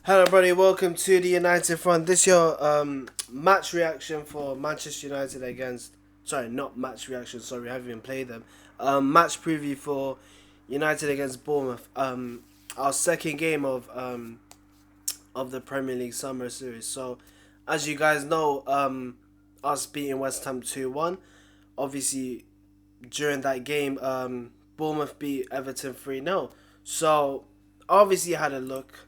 Hello, everybody. Welcome to the United Front. This your match reaction for Manchester United against. Sorry, not match reaction. Sorry, I haven't even played them. Match preview for United against Bournemouth. Our second game of the Premier League Summer Series. So, as you guys know, us beating West Ham 2-1. Obviously, during that game, Bournemouth beat Everton 3-0. So, obviously, I had a look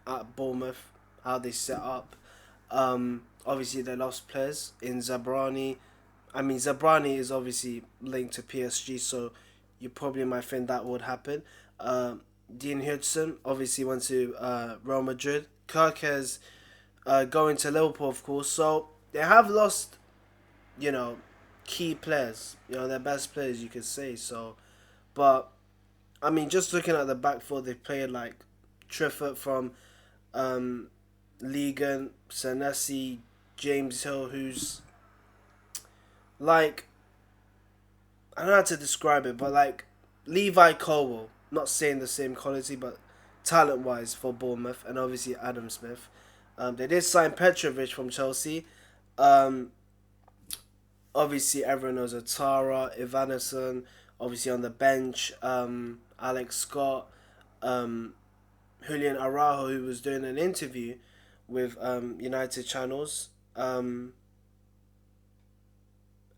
at Bournemouth, how they set up. Obviously, they lost players in Zabrani. I mean, Zabrani is obviously linked to PSG, so you probably might think that would happen. Dean Hudson obviously went to Real Madrid. Kirk has going to Liverpool, of course. So they have lost, you know, key players. Their best players, you could say. So, but I mean, just looking at the back four, they played like Triffett from Ligon, Senesi, James Hill, who's like, I don't know how to describe it, but like Levi Colwell, not saying the same quality, but talent wise for Bournemouth, and obviously Adam Smith. They did sign Petrovic from Chelsea. Um, Obviously, everyone knows Atara, Ivanison, obviously on the bench, Alex Scott, Julian Araujo, who was doing an interview with United channels, and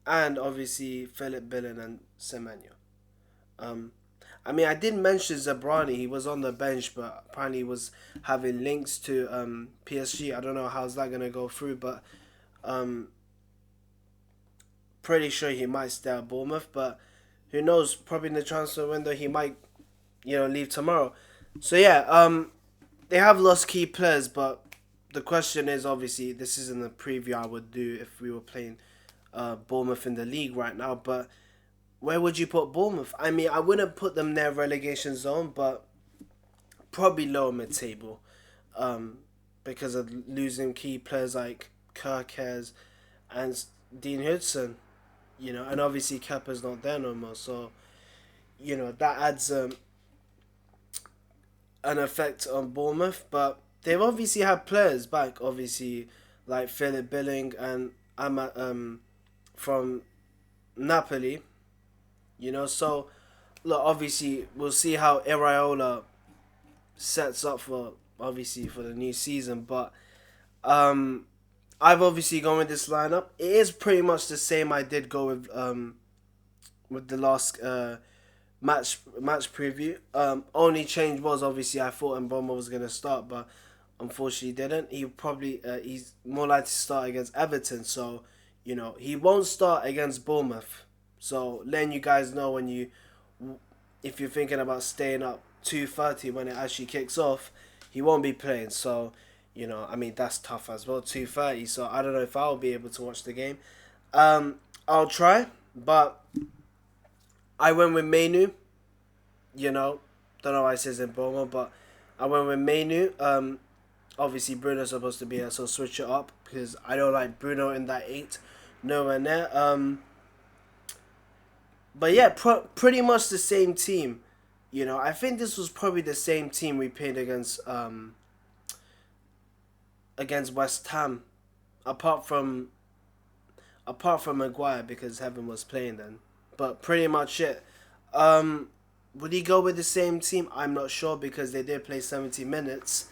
obviously Philip Billen and Semenyo. Um, I mean, I did mention Zabrani. He was on the bench, but apparently he was having links to PSG. I don't know how's that gonna go through, but um, pretty sure he might stay at Bournemouth. But who knows? Probably in the transfer window he might, leave tomorrow. So yeah, they have lost key players, but the question is obviously this isn't a preview I would do if we were playing Bournemouth in the league right now. But where would you put Bournemouth? I mean, I wouldn't put them near relegation zone, but probably lower mid table, because of losing key players like Kirkes and Dean Hudson. And obviously Kepa's not there no more, so that adds an effect on Bournemouth, but they've obviously had players back, obviously like Philip Billing and from Napoli. So look, obviously we'll see how Iraola sets up for obviously for the new season, but um, I've obviously gone with this lineup. It is pretty much the same I did go with the last match preview. Only change was obviously I thought Mboma was gonna start, but unfortunately didn't. He's more likely to start against Everton, so he won't start against Bournemouth. So letting you guys know if you're thinking about staying up 2:30 when it actually kicks off, he won't be playing. So I mean that's tough as well. 2:30, so I don't know if I'll be able to watch the game. I'll try, but I went with Menu. Don't know why it says in Bomo, but I went with Menu. Obviously Bruno's supposed to be here, so switch it up because I don't like Bruno in that 8, nowhere near. But yeah, pretty much the same team. I think this was probably the same team we played against West Ham, apart from Maguire because Heaven was playing then. But pretty much it. Would he go with the same team? I'm not sure because they did play 70 minutes.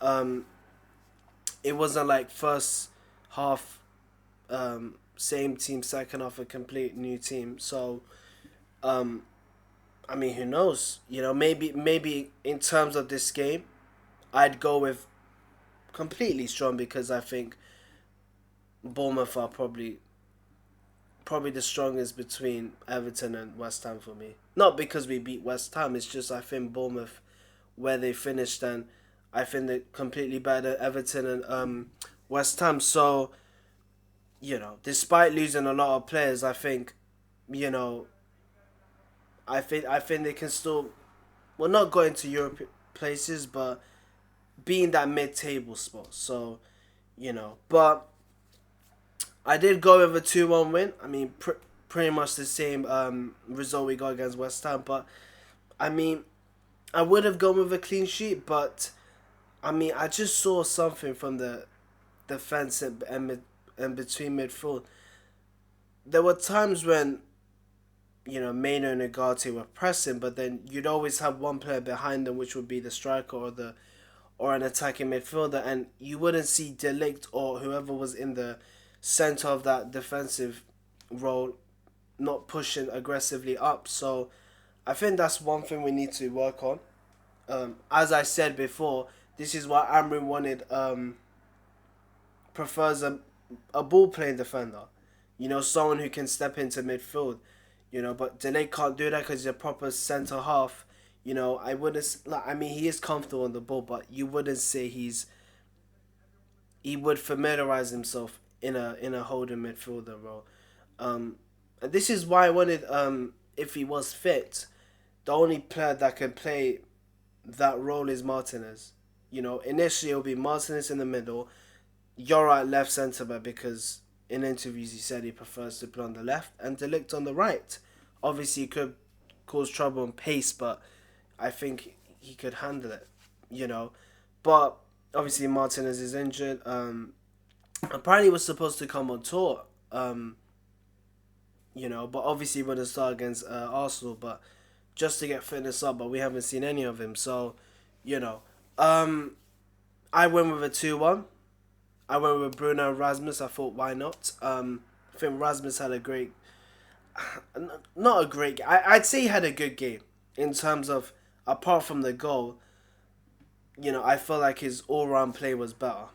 It wasn't like first half same team, second half a complete new team. So I mean, who knows? Maybe in terms of this game, I'd go with completely strong because I think Bournemouth are probably the strongest between Everton and West Ham for me. Not because we beat West Ham, it's just I think Bournemouth, where they finished, and I think they're completely better Everton and West Ham. So, despite losing a lot of players, I think, I think they can still, well, not go into Europe places, but be in that mid-table spot. So, but I did go with a 2-1 win. I mean, pretty much the same result we got against West Ham. But, I mean, I would have gone with a clean sheet, but I mean, I just saw something from the defense and between midfield. There were times when Maino and Ugarte were pressing, but then you'd always have one player behind them, which would be the striker or an attacking midfielder, and you wouldn't see Delict or whoever was in the center of that defensive role not pushing aggressively up. So I think that's one thing we need to work on. As I said before, this is why Amrin wanted prefers a ball playing defender. Someone who can step into midfield. But Delay can't do that because he's a proper centre half. I wouldn't like. I mean, he is comfortable on the ball, but you wouldn't say he would familiarize himself in a holding midfielder role. And this is why I wanted if he was fit, the only player that can play that role is Martinez. Initially it'll be Martinez in the middle, Yora at left centre back because in interviews he said he prefers to play on the left and Delict on the right. Obviously, he could cause trouble and pace, but I think he could handle it. You know, but obviously Martinez is injured. Apparently he was supposed to come on tour. But obviously he wouldn't start against Arsenal. But just to get fitness up, but we haven't seen any of him. So, you know, I went with a 2-1. I went with Bruno and Rasmus. I thought, why not? I think Rasmus had a great, not a great. I'd say he had a good game in terms of apart from the goal. I felt like his all-round play was better.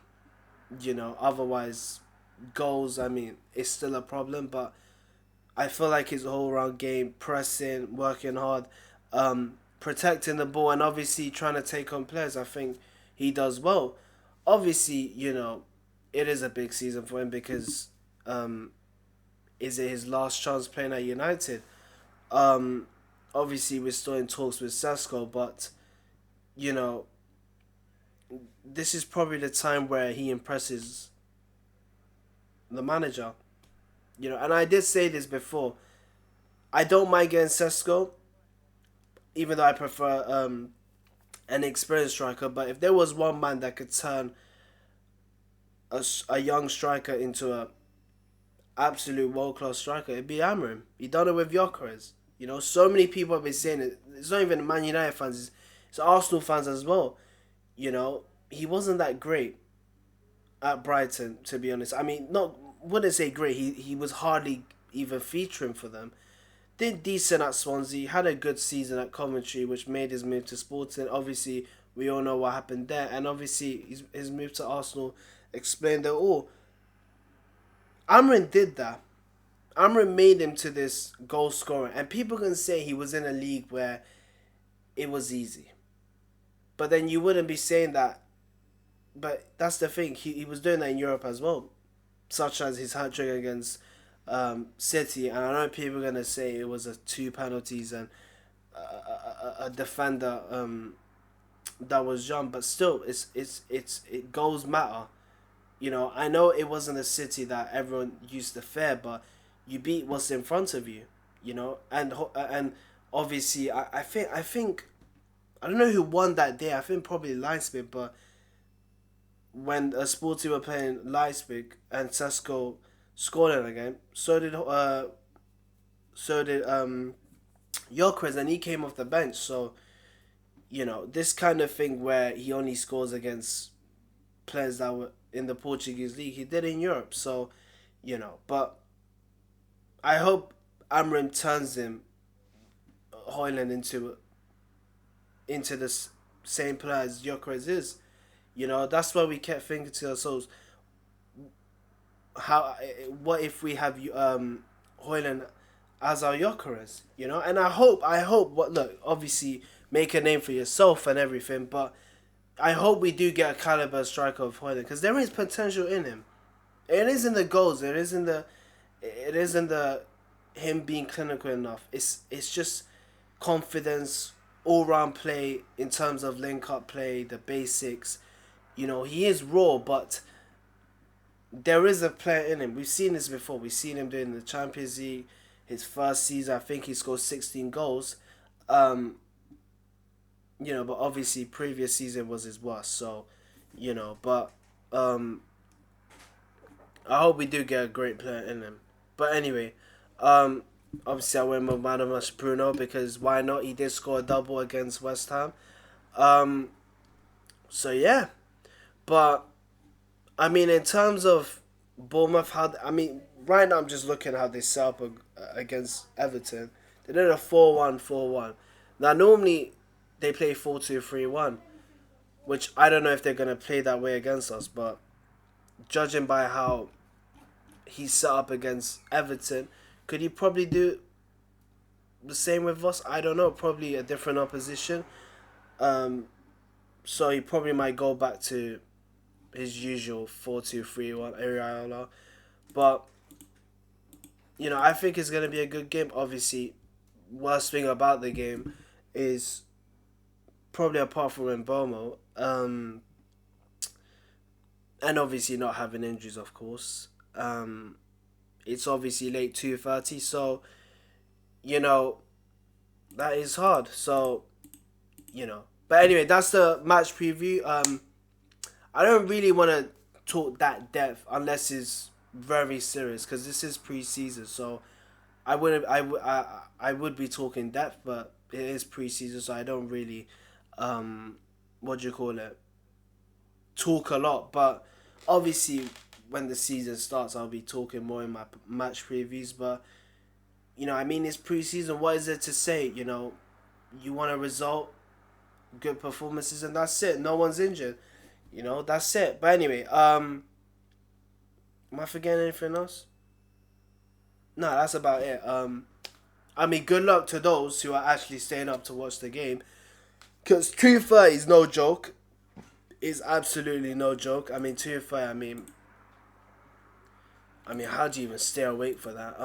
Otherwise, goals. I mean, it's still a problem, but I feel like his all-round game, pressing, working hard, protecting the ball, and obviously trying to take on players. I think he does well. Obviously, it is a big season for him because is it his last chance playing at United? Obviously, we're still in talks with Sesko, but this is probably the time where he impresses the manager. And I did say this before. I don't mind getting Sesko, even though I prefer an experienced striker. But if there was one man that could turn a young striker into a absolute world class striker, it'd be Amram. He done it with Gyökeres. So many people have been saying it. It's not even Man United fans. It's Arsenal fans as well. He wasn't that great at Brighton, to be honest. I mean, wouldn't say great. He was hardly even featuring for them. Did decent at Swansea. Had a good season at Coventry, which made his move to Sporting. Obviously, we all know what happened there. And obviously, his move to Arsenal explained it all. Amrin did that. Amrin made him to this goal scorer. And people can say he was in a league where it was easy. But then you wouldn't be saying that. But that's the thing. He was doing that in Europe as well. Such as his hat-trick against City. And I know people are going to say it was 2 penalties and a defender that was young. But still, it goals matter. I know it wasn't a City that everyone used to fear, but you beat what's in front of you. And obviously, I think I don't know who won that day. I think probably Leipzig, but when Sporting were playing Leipzig and Sesko scored in a game, so did Gyökeres, and he came off the bench. So this kind of thing where he only scores against players that were in the Portuguese league, he did in Europe. So but I hope Amrin turns him Højlund into the same player as Gyökeres is. That's why we kept thinking to ourselves, what if we have Højlund as our Gyökeres? And I hope obviously make a name for yourself and everything, but I hope we do get a caliber striker of Højlund because there is potential in him. It is in the goals. It is in the him being clinical enough. It's just confidence, all round play in terms of link up play, the basics. He is raw, but there is a player in him. We've seen this before. We've seen him doing the Champions League. His first season, I think he scored 16 goals. but obviously previous season was his worst. So, but um, I hope we do get a great player in him. But anyway, um, obviously I went with man of the match Bruno because why not? He did score a double against West Ham. Um, so yeah, but I mean in terms of Bournemouth, right now I'm just looking how they set up against Everton. They did a 4-1-4-1. Now normally they play 4-2-3-1, which I don't know if they're gonna play that way against us, but judging by how he's set up against Everton, could he probably do the same with us? I don't know. Probably a different opposition. Um, so he probably might go back to his usual 4-2-3-1 Areola. But I think it's gonna be a good game. Obviously, worst thing about the game is probably apart from Mbomo, and obviously not having injuries, of course. It's obviously late 2:30, so you know that is hard. So but anyway, that's the match preview. I don't really want to talk that depth unless it's very serious because this is pre-season. So I wouldn't. I would be talking depth, but it is pre-season, so I don't really, what do you call it? Talk a lot. But obviously, when the season starts, I'll be talking more in my match previews. But it's pre-season. What is there to say? You want a result, good performances, and that's it. No one's injured. That's it. But anyway, am I forgetting anything else? No, that's about it. Good luck to those who are actually staying up to watch the game. Because 2:30 is no joke. It's absolutely no joke. 2:30, how do you even stay awake for that?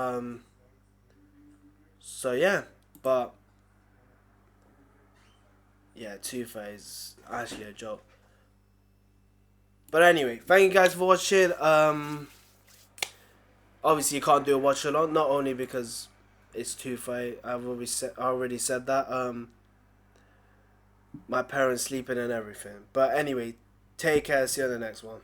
So yeah, but yeah, 2:30 is actually a joke. But anyway, thank you guys for watching. Obviously you can't do a watch along, not only because it's 2:30. I already said that. My parents sleeping and everything. But anyway, take care. See you on the next one.